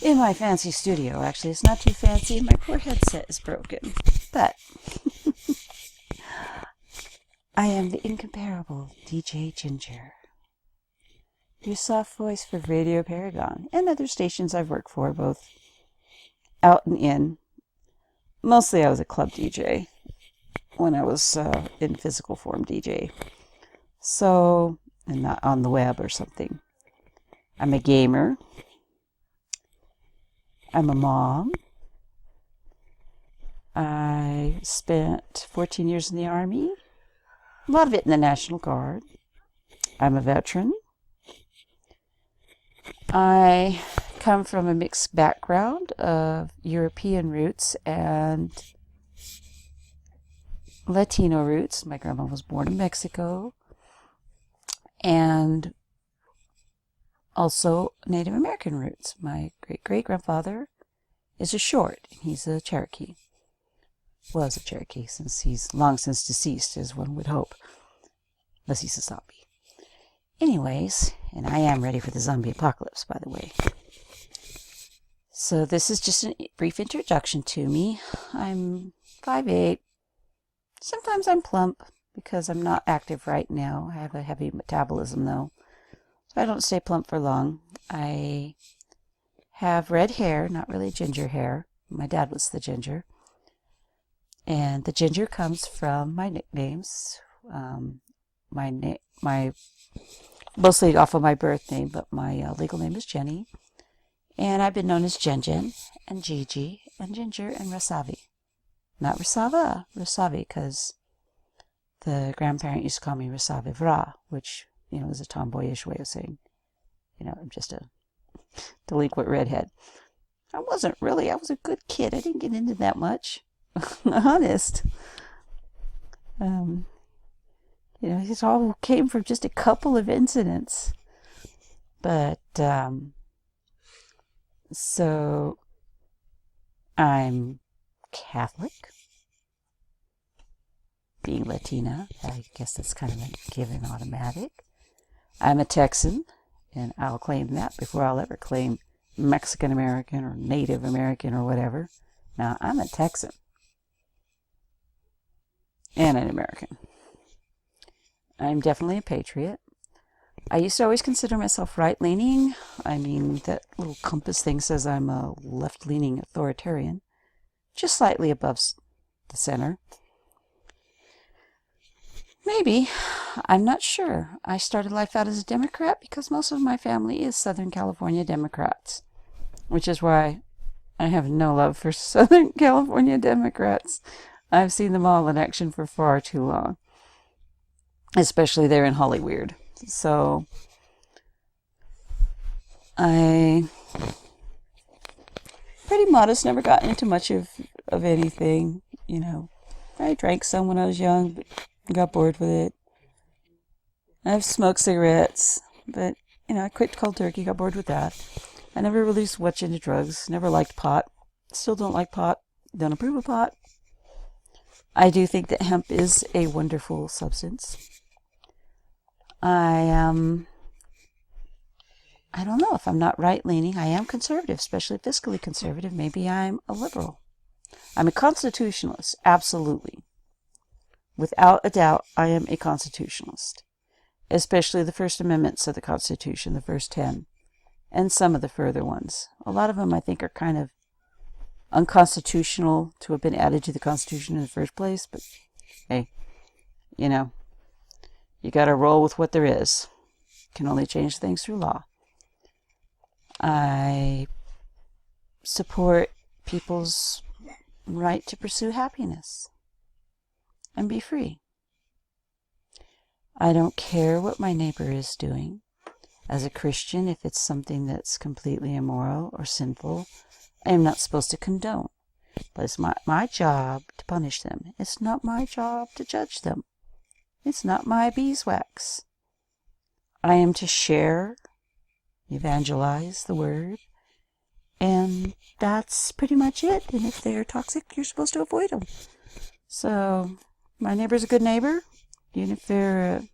in my fancy studio. Actually, it's not too fancy. My poor headset is broken. But I am the incomparable DJ Ginger, your soft voice for Radio Paragon and other stations I've worked for, both out and in. Mostly I was a club DJ when I was in physical form DJ. So, and not on the web or something. I'm a gamer. I'm a mom. I spent 14 years in the Army, a lot of it in the National Guard. I'm a veteran. I come from a mixed background of European roots and Latino roots. My grandma was born in Mexico, and also Native American roots. My great-great-grandfather is a Short. He's a Cherokee. Was a Cherokee, since he's long since deceased, as one would hope. Unless he's a zombie. Anyways, and I am ready for the zombie apocalypse, by the way. So this is just a brief introduction to me. I'm 5'8". Sometimes I'm plump because I'm not active right now. I have a heavy metabolism, though. So I don't stay plump for long. I have red hair, not really ginger hair. My dad was the ginger. And the ginger comes from my nicknames. My mostly off of my birth name, but my legal name is Jenny. And I've been known as Jen and Gigi and Ginger and Rasavi. Not Rasava, Rasavi, because the grandparent used to call me Rasavi Vra, which, is a tomboyish way of saying, I'm just a delinquent redhead. I wasn't really. I was a good kid. I didn't get into that much. Honest. It all came from just a couple of incidents. But, so, I'm Catholic. Being Latina, I guess that's kind of a given automatic. I'm a Texan, and I'll claim that before I'll ever claim Mexican American or Native American or whatever. Now, I'm a Texan. And an American. I'm definitely a patriot. I used to always consider myself right-leaning. I mean, that little compass thing says I'm a left-leaning authoritarian. Just slightly above the center. Maybe. I'm not sure. I started life out as a Democrat because most of my family is Southern California Democrats. Which is why I have no love for Southern California Democrats. I've seen them all in action for far too long. Especially there in Hollyweird. So, I pretty modest, never got into much of anything, I drank some when I was young, but got bored with it. I've smoked cigarettes, but, I quit cold turkey, got bored with that. I never really was much into drugs, never liked pot. Still don't like pot, don't approve of pot. I do think that hemp is a wonderful substance. I don't know if I'm not right-leaning. I am conservative, especially fiscally conservative. Maybe I'm a liberal. I'm a constitutionalist, absolutely. Without a doubt, I am a constitutionalist. Especially the First Amendments of the Constitution, the first 10. And some of the further ones. A lot of them, I think, are kind of unconstitutional to have been added to the Constitution in the first place. But, hey, you gotta roll with what there is. Can only change things through law. I support people's right to pursue happiness and be free. I don't care what my neighbor is doing. As a Christian, if it's something that's completely immoral or sinful, I am not supposed to condone. But it's my job to punish them. It's not my job to judge them. It's not my beeswax. I am to share, evangelize the word, and that's pretty much it. And if they're toxic, you're supposed to avoid them. So, my neighbor's a good neighbor, even if they're a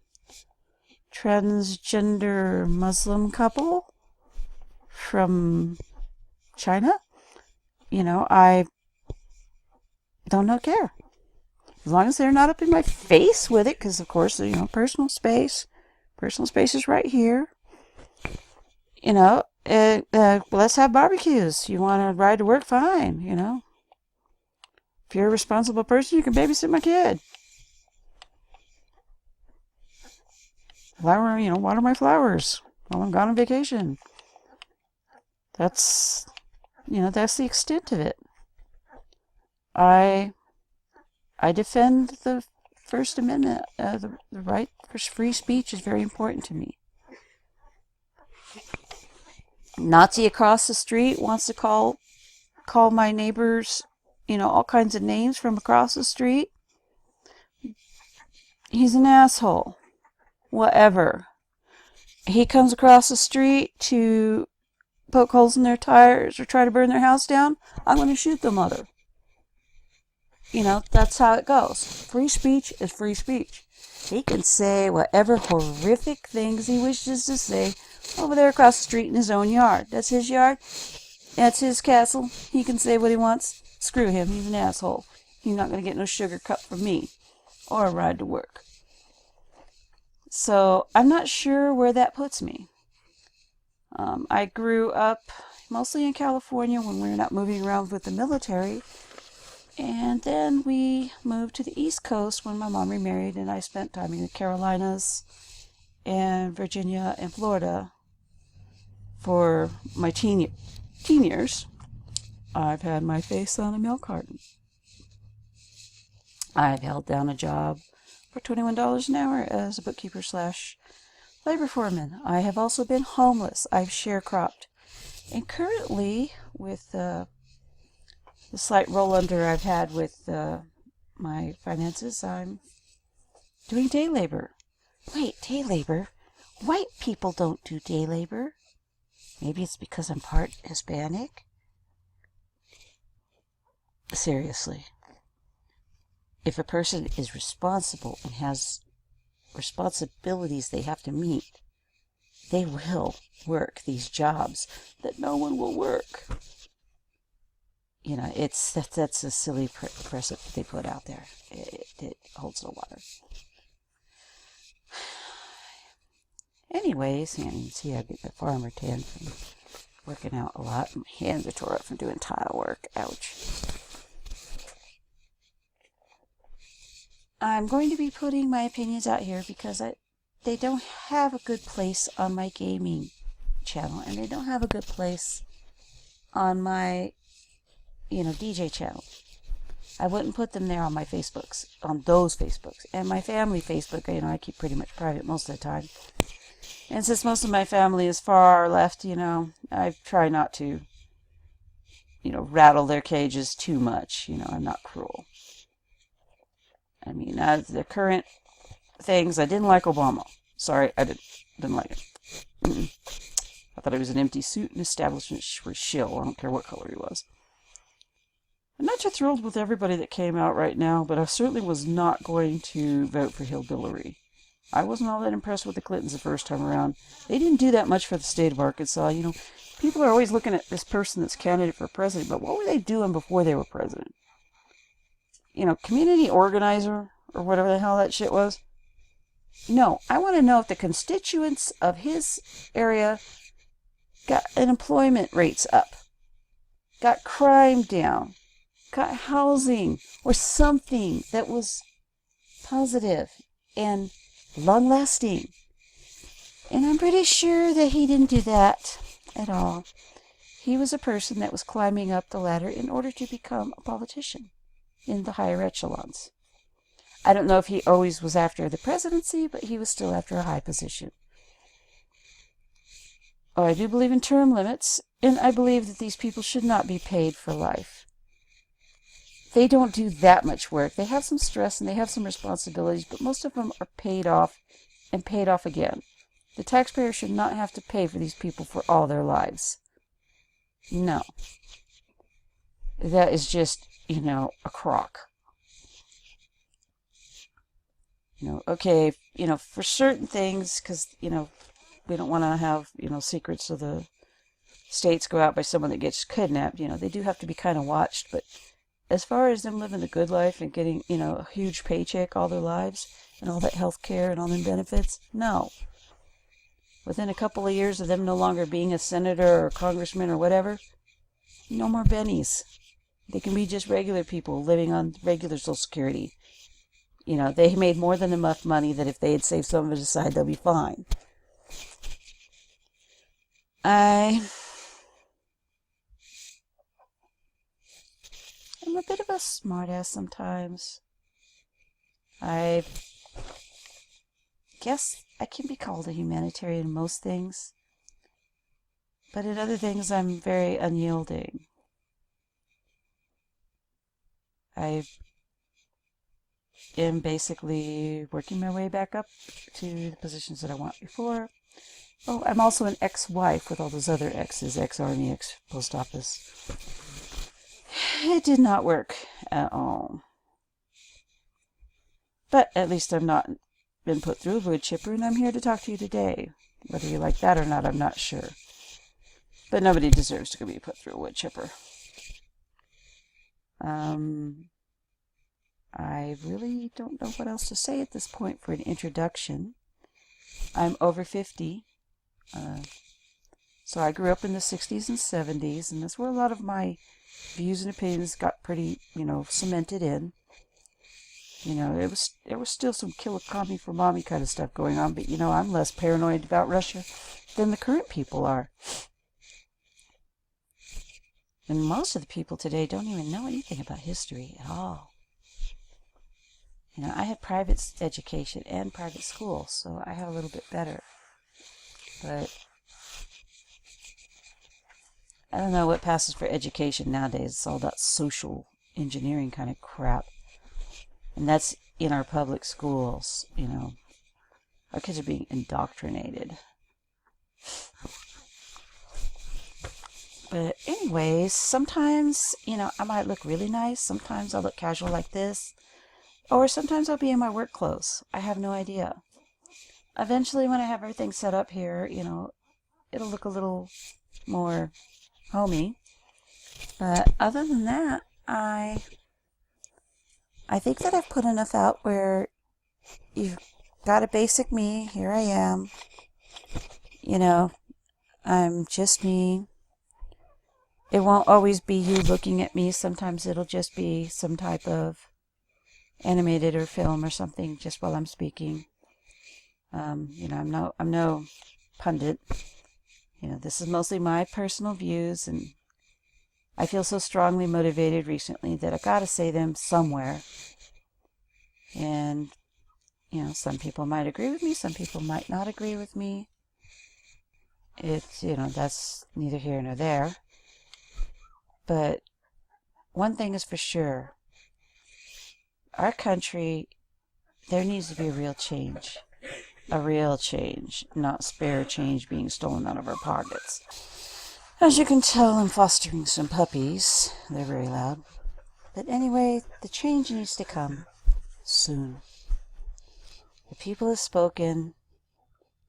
transgender Muslim couple from China, I don't care. As long as they're not up in my face with it, because of course, personal space. Personal space is right here. Let's have barbecues. You want to ride to work? Fine, If you're a responsible person, you can babysit my kid. Water my flowers while I'm gone on vacation. That's the extent of it. I defend the First Amendment. The right for free speech is very important to me. Nazi across the street wants to call my neighbors, all kinds of names from across the street. He's an asshole. Whatever. He comes across the street to poke holes in their tires or try to burn their house down. I'm going to shoot the mother. That's how it goes. Free speech is free speech. He can say whatever horrific things he wishes to say over there across the street in his own yard. That's his yard. That's his castle. He can say what he wants. Screw him. He's an asshole. He's not going to get no sugar cup from me or a ride to work. So I'm not sure where that puts me. I grew up mostly in California when we were not moving around with the military. And then we moved to the East Coast when my mom remarried, and I spent time in the Carolinas and Virginia and Florida for my teen years. I've had my face on a milk carton. I've held down a job for $21 an hour as a bookkeeper / labor foreman. I have also been homeless. I've sharecropped. And currently, with the slight roll under I've had with my finances, I'm doing day labor. Wait, day labor? White people don't do day labor. Maybe it's because I'm part Hispanic? Seriously. If a person is responsible and has responsibilities they have to meet, they will work these jobs that no one will work. That's a silly precedent they put out there. It holds no water. Anyways, see, I get the farmer tan from working out a lot. My hands are tore up from doing tile work. Ouch. I'm going to be putting my opinions out here because they don't have a good place on my gaming channel, and they don't have a good place on my DJ channel. I wouldn't put them there on my Facebooks, on those Facebooks. And my family Facebook, I keep pretty much private most of the time. And since most of my family is far left, I try not to, rattle their cages too much. I'm not cruel. The current things, I didn't like Obama. Sorry, I didn't like him. I thought he was an empty suit and establishment shill. I don't care what color he was. I'm not too thrilled with everybody that came out right now, but I certainly was not going to vote for Hillbilly. I wasn't all that impressed with the Clintons the first time around. They didn't do that much for the state of Arkansas. People are always looking at this person that's candidate for president, but what were they doing before they were president? Community organizer or whatever the hell that shit was? No, I want to know if the constituents of his area got unemployment rates up, got crime down, got housing, or something that was positive and long-lasting. And I'm pretty sure that he didn't do that at all. He was a person that was climbing up the ladder in order to become a politician in the higher echelons. I don't know if he always was after the presidency, but he was still after a high position. Oh, I do believe in term limits, and I believe that these people should not be paid for life. They don't do that much work. They have some stress and they have some responsibilities, but most of them are paid off and paid off again. The taxpayer should not have to pay for these people for all their lives. No. That is just, a crock. Okay, for certain things, because, we don't want to have, secrets of the states go out by someone that gets kidnapped, they do have to be kind of watched. But as far as them living the good life and getting, a huge paycheck all their lives and all that health care and all them benefits, no. Within a couple of years of them no longer being a senator or congressman or whatever, no more bennies. They can be just regular people living on regular Social Security. They made more than enough money that if they had saved some of it aside, they'll be fine. I'm a bit of a smartass sometimes. I guess I can be called a humanitarian in most things, but in other things I'm very unyielding. I am basically working my way back up to the positions that I want before. Oh, I'm also an ex-wife with all those other exes, ex-army, ex-post office. It did not work at all. But at least I've not been put through a wood chipper, and I'm here to talk to you today. Whether you like that or not, I'm not sure. But nobody deserves to be put through a wood chipper. I really don't know what else to say at this point for an introduction. I'm over 50. So I grew up in the 60s and 70s, and that's where a lot of my views and opinions got pretty, cemented in. There was still some kill a commie for mommy kind of stuff going on, but I'm less paranoid about Russia than the current people are. And most of the people today don't even know anything about history at all. I had private education and private school, so I had a little bit better. But I don't know what passes for education nowadays. It's all that social engineering kind of crap. And that's in our public schools, Our kids are being indoctrinated. But anyways, sometimes, I might look really nice. Sometimes I'll look casual like this. Or sometimes I'll be in my work clothes. I have no idea. Eventually, when I have everything set up here, it'll look a little more homey. But other than that, I think that I've put enough out where you've got a basic me. Here I am. I'm just me. It won't always be you looking at me. Sometimes it'll just be some type of animated or film or something just while I'm speaking. I'm no pundit. This is mostly my personal views, and I feel so strongly motivated recently that I gotta say them somewhere. And, some people might agree with me, some people might not agree with me. It's, that's neither here nor there. But one thing is for sure. Our country, there needs to be a real change. A real change, not spare change being stolen out of our pockets. As you can tell, I'm fostering some puppies. They're very loud. But anyway, the change needs to come soon. The people have spoken.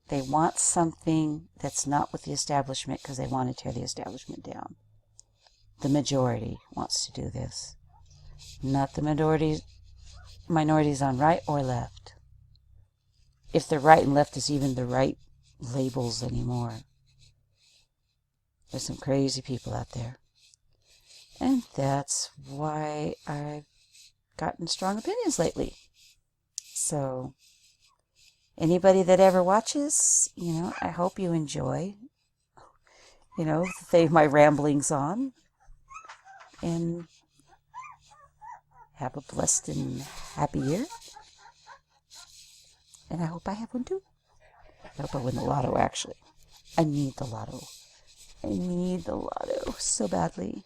They want something that's not with the establishment because they want to tear the establishment down. The majority wants to do this. Not the minorities on right or left. If the right and left is even the right labels anymore. There's some crazy people out there. And that's why I've gotten strong opinions lately. So, anybody that ever watches, I hope you enjoy, my ramblings on. And have a blessed and happy year. And I hope I have one too. I hope I win the lotto, actually. I need the lotto. I need the lotto so badly.